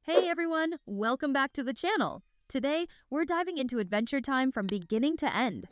Hey everyone, welcome back to the channel. Today, we're diving into adventure time from beginning to end.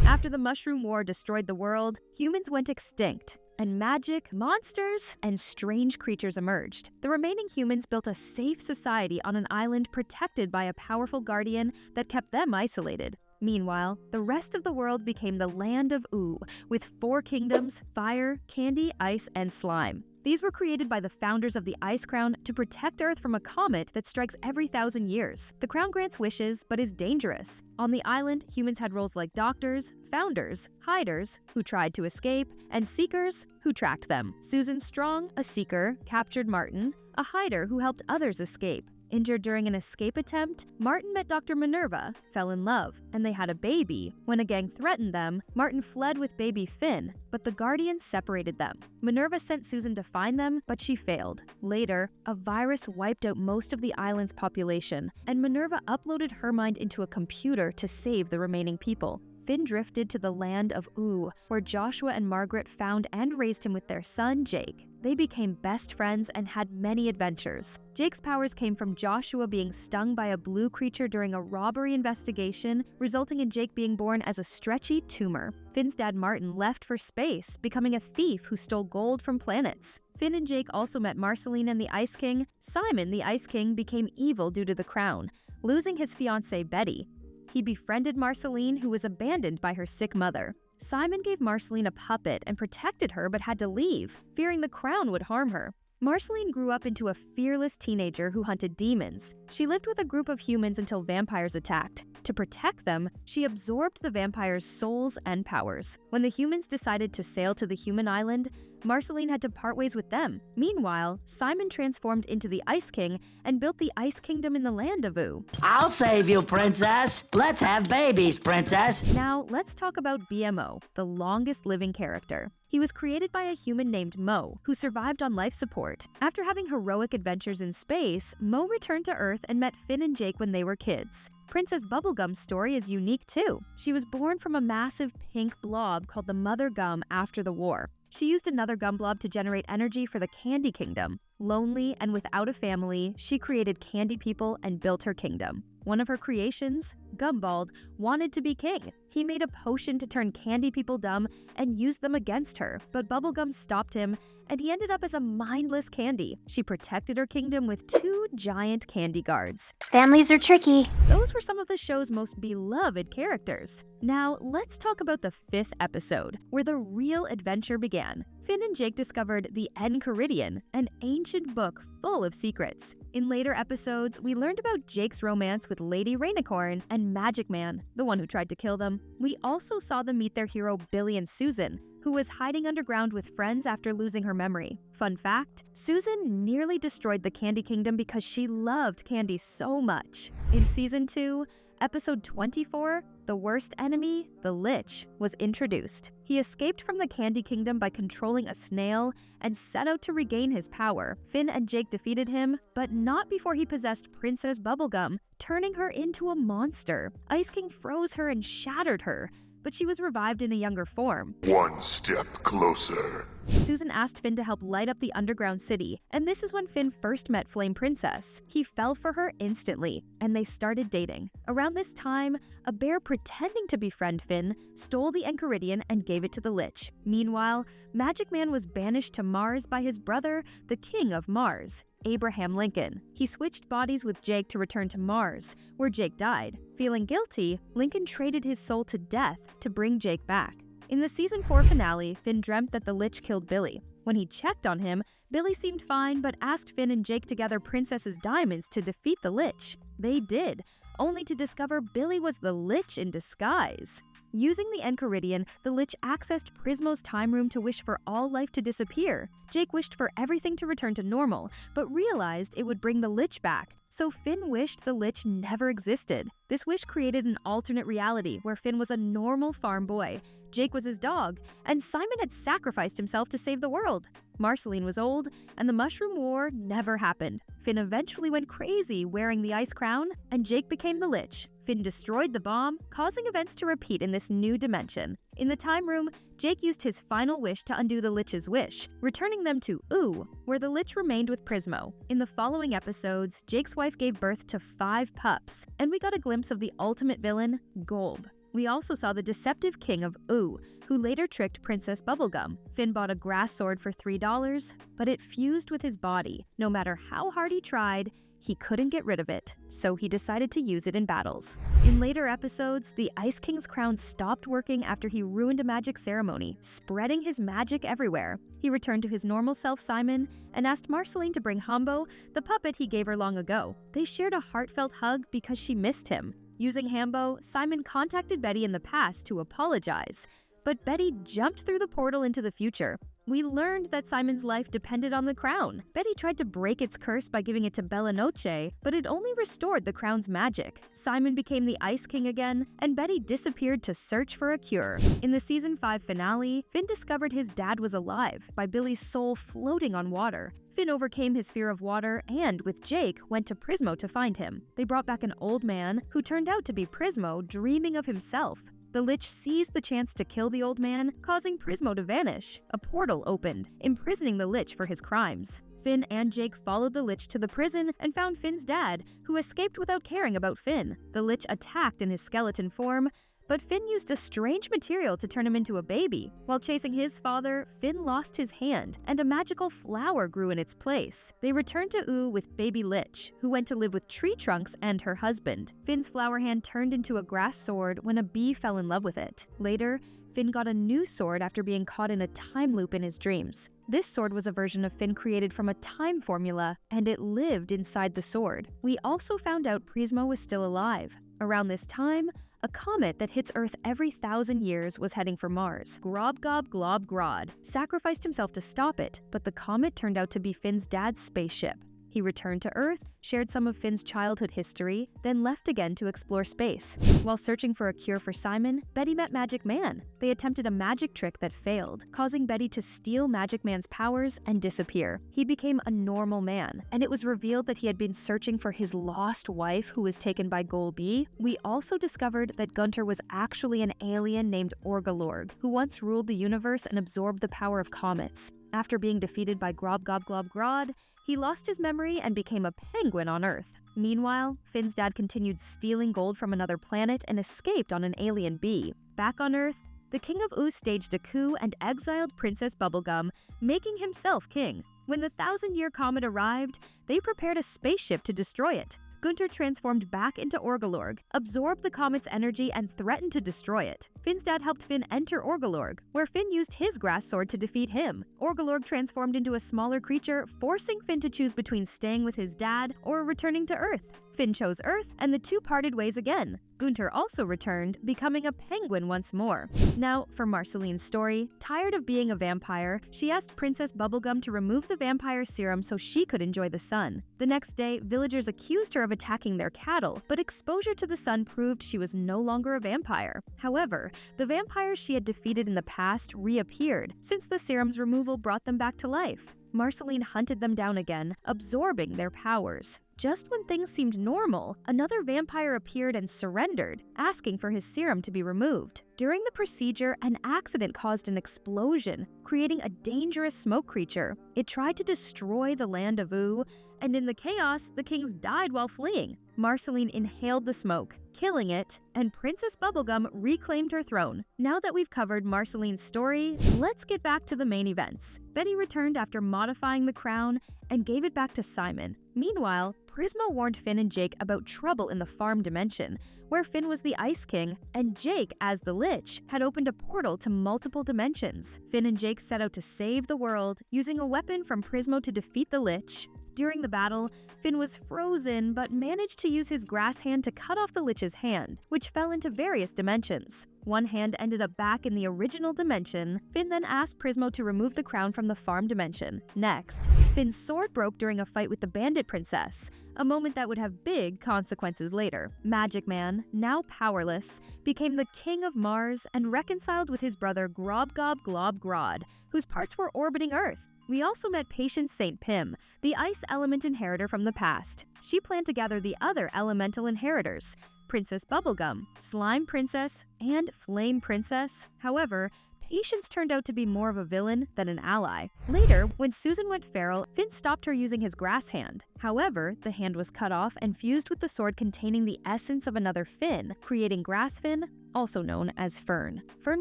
After the Mushroom War destroyed the world, humans went extinct, and magic, monsters, and strange creatures emerged. The remaining humans built a safe society on an island protected by a powerful guardian that kept them isolated. Meanwhile, the rest of the world became the Land of Oo, with 4 kingdoms: fire, candy, ice, and slime. These were created by the founders of the Ice Crown to protect Earth from a comet that strikes every 1,000 years. The crown grants wishes, but is dangerous. On the island, humans had roles like doctors, founders, hiders, who tried to escape, and seekers, who tracked them. Susan Strong, a seeker, captured Martin, a hider who helped others escape. Injured during an escape attempt, Martin met Dr. Minerva, fell in love, and they had a baby. When a gang threatened them, Martin fled with baby Finn, but the Guardians separated them. Minerva sent Susan to find them, but she failed. Later, a virus wiped out most of the island's population, and Minerva uploaded her mind into a computer to save the remaining people. Finn drifted to the Land of Oo, where Joshua and Margaret found and raised him with their son, Jake. They became best friends and had many adventures. Jake's powers came from Joshua being stung by a blue creature during a robbery investigation, resulting in Jake being born as a stretchy tumor. Finn's dad Martin left for space, becoming a thief who stole gold from planets. Finn and Jake also met Marceline and the Ice King. Simon, the Ice King, became evil due to the crown, losing his fiancée Betty. He befriended Marceline, who was abandoned by her sick mother. Simon gave Marceline a puppet and protected her but had to leave, fearing the crown would harm her. Marceline grew up into a fearless teenager who hunted demons. She lived with a group of humans until vampires attacked. To protect them, she absorbed the vampires' souls and powers. When the humans decided to sail to the human island, Marceline had to part ways with them. Meanwhile, Simon transformed into the Ice King and built the Ice Kingdom in the Land of Oo. I'll save you, princess. Let's have babies, princess. Now, let's talk about BMO, the longest living character. He was created by a human named Mo, who survived on life support. After having heroic adventures in space, Mo returned to Earth and met Finn and Jake when they were kids. Princess Bubblegum's story is unique too. She was born from a massive pink blob called the Mother Gum after the war. She used another gum blob to generate energy for the Candy Kingdom. Lonely and without a family, she created candy people and built her kingdom. One of her creations, Gumbald, wanted to be king. He made a potion to turn candy people dumb and used them against her, but Bubblegum stopped him, and he ended up as a mindless candy. She protected her kingdom with 2 giant candy guards. Families are tricky. Those were some of the show's most beloved characters. Now, let's talk about the 5th episode, where the real adventure began. Finn and Jake discovered the Enchiridion, an ancient book full of secrets. In later episodes, we learned about Jake's romance with Lady Rainicorn and Magic Man, the one who tried to kill them. We also saw them meet their hero Billy and Susan, who was hiding underground with friends after losing her memory. Fun fact, Susan nearly destroyed the Candy Kingdom because she loved candy so much. In Season 2, Episode 24, the worst enemy, the Lich, was introduced. He escaped from the Candy Kingdom by controlling a snail and set out to regain his power. Finn and Jake defeated him, but not before he possessed Princess Bubblegum, turning her into a monster. Ice King froze her and shattered her, but she was revived in a younger form. One step closer. Susan asked Finn to help light up the underground city, and this is when Finn first met Flame Princess. He fell for her instantly, and they started dating. Around this time, a bear pretending to befriend Finn stole the Enchiridion and gave it to the Lich. Meanwhile, Magic Man was banished to Mars by his brother, the King of Mars, Abraham Lincoln. He switched bodies with Jake to return to Mars, where Jake died. Feeling guilty, Lincoln traded his soul to death to bring Jake back. In the Season 4 finale, Finn dreamt that the Lich killed Billy. When he checked on him, Billy seemed fine but asked Finn and Jake to gather Princess's diamonds to defeat the Lich. They did, only to discover Billy was the Lich in disguise. Using the Enchiridion, the Lich accessed Prismo's time room to wish for all life to disappear. Jake wished for everything to return to normal, but realized it would bring the Lich back. So Finn wished the Lich never existed. This wish created an alternate reality where Finn was a normal farm boy, Jake was his dog, and Simon had sacrificed himself to save the world. Marceline was old, and the Mushroom War never happened. Finn eventually went crazy wearing the ice crown, and Jake became the Lich. Finn destroyed the bomb, causing events to repeat in this new dimension. In the time room, Jake used his final wish to undo the Lich's wish, returning them to Oo, where the Lich remained with Prismo. In the following episodes, Jake's wife gave birth to 5 pups, and we got a glimpse of the ultimate villain, Golb. We also saw the deceptive king of Oo, who later tricked Princess Bubblegum. Finn bought a grass sword for $3, but it fused with his body. No matter how hard he tried, he couldn't get rid of it, so he decided to use it in battles. In later episodes, the Ice King's crown stopped working after he ruined a magic ceremony, spreading his magic everywhere. He returned to his normal self, Simon, and asked Marceline to bring Hambo, the puppet he gave her long ago. They shared a heartfelt hug because she missed him. Using Hambo, Simon contacted Betty in the past to apologize, but Betty jumped through the portal into the future. We learned that Simon's life depended on the crown. Betty tried to break its curse by giving it to Bella Noche, but it only restored the crown's magic. Simon became the Ice King again, and Betty disappeared to search for a cure. In the Season 5 finale, Finn discovered his dad was alive by Billy's soul floating on water. Finn overcame his fear of water and, with Jake, went to Prismo to find him. They brought back an old man who turned out to be Prismo dreaming of himself. The Lich seized the chance to kill the old man, causing Prismo to vanish. A portal opened, imprisoning the Lich for his crimes. Finn and Jake followed the Lich to the prison and found Finn's dad, who escaped without caring about Finn. The Lich attacked in his skeleton form, but Finn used a strange material to turn him into a baby. While chasing his father, Finn lost his hand, and a magical flower grew in its place. They returned to Oo with baby Lich, who went to live with Tree Trunks and her husband. Finn's flower hand turned into a grass sword when a bee fell in love with it. Later, Finn got a new sword after being caught in a time loop in his dreams. This sword was a version of Finn created from a time formula, and it lived inside the sword. We also found out Prismo was still alive. Around this time, a comet that hits Earth every 1,000 years was heading for Mars. Grobgobglobgrod sacrificed himself to stop it, but the comet turned out to be Finn's dad's spaceship. He returned to Earth, shared some of Finn's childhood history, then left again to explore space. While searching for a cure for Simon, Betty met Magic Man. They attempted a magic trick that failed, causing Betty to steal Magic Man's powers and disappear. He became a normal man, and it was revealed that he had been searching for his lost wife who was taken by Golby. We also discovered that Gunter was actually an alien named Orgalorg, who once ruled the universe and absorbed the power of comets. After being defeated by Grobgobglobgrod, he lost his memory and became a penguin on Earth. Meanwhile, Finn's dad continued stealing gold from another planet and escaped on an alien bee. Back on Earth, the King of Oo staged a coup and exiled Princess Bubblegum, making himself king. When the 1,000-year comet arrived, they prepared a spaceship to destroy it. Gunter transformed back into Orgalorg, absorbed the comet's energy, and threatened to destroy it. Finn's dad helped Finn enter Orgalorg, where Finn used his grass sword to defeat him. Orgalorg transformed into a smaller creature, forcing Finn to choose between staying with his dad or returning to Earth. Finn chose Earth, and the two parted ways again. Gunter also returned, becoming a penguin once more. Now, for Marceline's story, tired of being a vampire, she asked Princess Bubblegum to remove the vampire serum so she could enjoy the sun. The next day, villagers accused her of attacking their cattle, but exposure to the sun proved she was no longer a vampire. However, the vampires she had defeated in the past reappeared, since the serum's removal brought them back to life. Marceline hunted them down again, absorbing their powers. Just when things seemed normal, another vampire appeared and surrendered, asking for his serum to be removed. During the procedure, an accident caused an explosion, creating a dangerous smoke creature. It tried to destroy the land of Oo, and in the chaos, the kings died while fleeing. Marceline inhaled the smoke, killing it, and Princess Bubblegum reclaimed her throne. Now that we've covered Marceline's story, let's get back to the main events. Betty returned after modifying the crown and gave it back to Simon. Meanwhile, Prismo warned Finn and Jake about trouble in the farm dimension, where Finn was the Ice King, and Jake, as the Lich, had opened a portal to multiple dimensions. Finn and Jake set out to save the world, using a weapon from Prismo to defeat the Lich. During the battle, Finn was frozen but managed to use his grass hand to cut off the Lich's hand, which fell into various dimensions. One hand ended up back in the original dimension. Finn then asked Prismo to remove the crown from the farm dimension. Next, Finn's sword broke during a fight with the bandit princess, a moment that would have big consequences later. Magic Man, now powerless, became the king of Mars and reconciled with his brother Grobgobglobgrod, whose parts were orbiting Earth. We also met Patience St. Pim, the ice element inheritor from the past. She planned to gather the other elemental inheritors, Princess Bubblegum, Slime Princess, and Flame Princess. However, Patience turned out to be more of a villain than an ally. Later, when Susan went feral, Finn stopped her using his grass hand. However, the hand was cut off and fused with the sword containing the essence of another Finn, creating Grass Finn, also known as Fern. Fern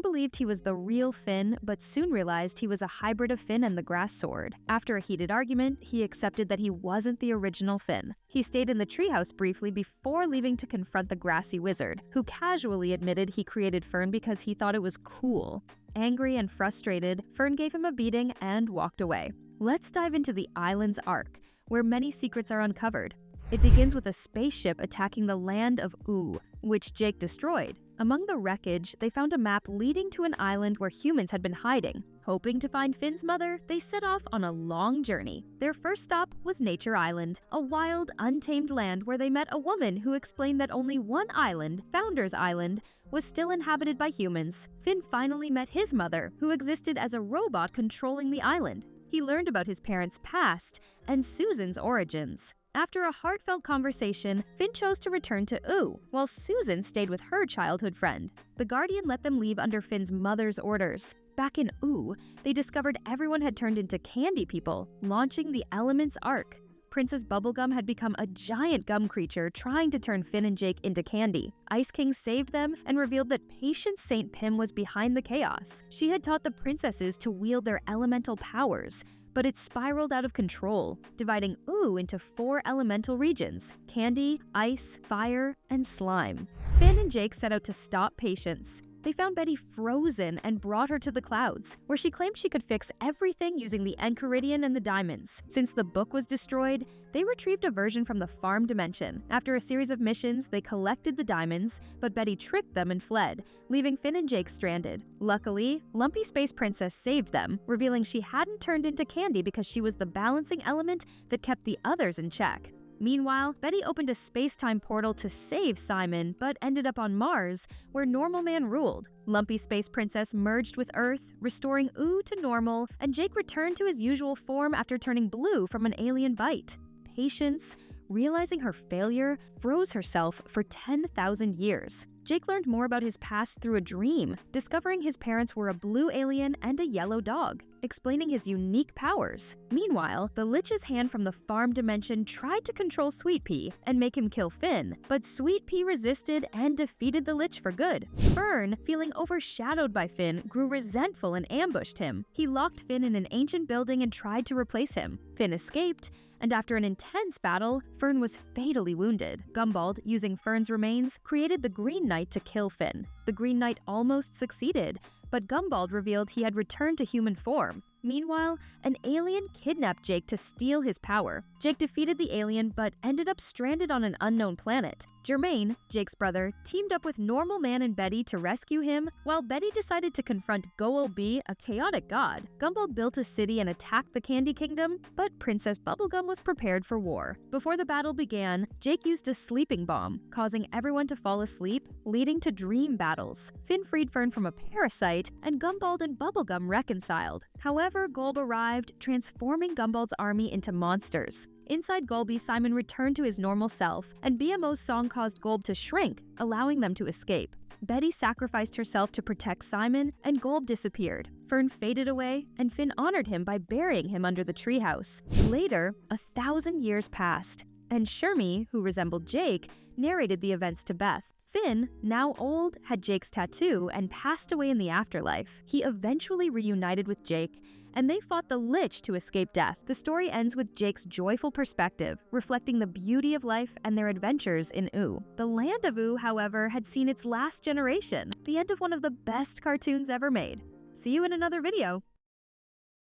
believed he was the real Finn, but soon realized he was a hybrid of Finn and the grass sword. After a heated argument, he accepted that he wasn't the original Finn. He stayed in the treehouse briefly before leaving to confront the grassy wizard, who casually admitted he created Fern because he thought it was cool. Angry and frustrated, Fern gave him a beating and walked away. Let's dive into the island's arc, where many secrets are uncovered. It begins with a spaceship attacking the land of Oo, which Jake destroyed. Among the wreckage, they found a map leading to an island where humans had been hiding. Hoping to find Finn's mother, they set off on a long journey. Their first stop was Nature Island, a wild, untamed land where they met a woman who explained that only one island, Founder's Island, was still inhabited by humans. Finn finally met his mother, who existed as a robot controlling the island. He learned about his parents' past and Susan's origins. After a heartfelt conversation, Finn chose to return to Oo, while Susan stayed with her childhood friend. The Guardian let them leave under Finn's mother's orders. Back in Oo, they discovered everyone had turned into candy people, launching the Elements arc. Princess Bubblegum had become a giant gum creature trying to turn Finn and Jake into candy. Ice King saved them and revealed that Patience St. Pim was behind the chaos. She had taught the princesses to wield their elemental powers, but it spiraled out of control, dividing Oo into 4 elemental regions: candy, ice, fire, and slime. Finn and Jake set out to stop Patience. They found Betty frozen and brought her to the clouds, where she claimed she could fix everything using the Enchiridion and the diamonds. Since the book was destroyed, they retrieved a version from the farm dimension. After a series of missions, they collected the diamonds, but Betty tricked them and fled, leaving Finn and Jake stranded. Luckily, Lumpy Space Princess saved them, revealing she hadn't turned into candy because she was the balancing element that kept the others in check. Meanwhile, Betty opened a space-time portal to save Simon, but ended up on Mars, where Normal Man ruled. Lumpy Space Princess merged with Earth, restoring Oo to normal, and Jake returned to his usual form after turning blue from an alien bite. Patience, realizing her failure, froze herself for 10,000 years. Jake learned more about his past through a dream, discovering his parents were a blue alien and a yellow dog, explaining his unique powers. Meanwhile, the Lich's hand from the farm dimension tried to control Sweet Pea and make him kill Finn, but Sweet Pea resisted and defeated the Lich for good. Fern, feeling overshadowed by Finn, grew resentful and ambushed him. He locked Finn in an ancient building and tried to replace him. Finn escaped, and after an intense battle, Fern was fatally wounded. Gumbald, using Fern's remains, created the Green Knight to kill Finn. The Green Knight almost succeeded, but Gumbald revealed he had returned to human form. Meanwhile, an alien kidnapped Jake to steal his power. Jake defeated the alien but ended up stranded on an unknown planet. Jermaine, Jake's brother, teamed up with Normal Man and Betty to rescue him, while Betty decided to confront Goal B, a chaotic god. Gumbald built a city and attacked the Candy Kingdom, but Princess Bubblegum was prepared for war. Before the battle began, Jake used a sleeping bomb, causing everyone to fall asleep, leading to dream battles. Finn freed Fern from a parasite, and Gumbald and Bubblegum reconciled. However, Golb arrived, transforming Gumbald's army into monsters. Inside Golby, Simon returned to his normal self, and BMO's song caused Golb to shrink, allowing them to escape. Betty sacrificed herself to protect Simon, and Golb disappeared. Fern faded away, and Finn honored him by burying him under the treehouse. Later, 1,000 years passed, and Shermie, who resembled Jake, narrated the events to Beth. Finn, now old, had Jake's tattoo and passed away in the afterlife. He eventually reunited with Jake, and they fought the Lich to escape death. The story ends with Jake's joyful perspective, reflecting the beauty of life and their adventures in Oo. The land of Oo, however, had seen its last generation, the end of one of the best cartoons ever made. See you in another video!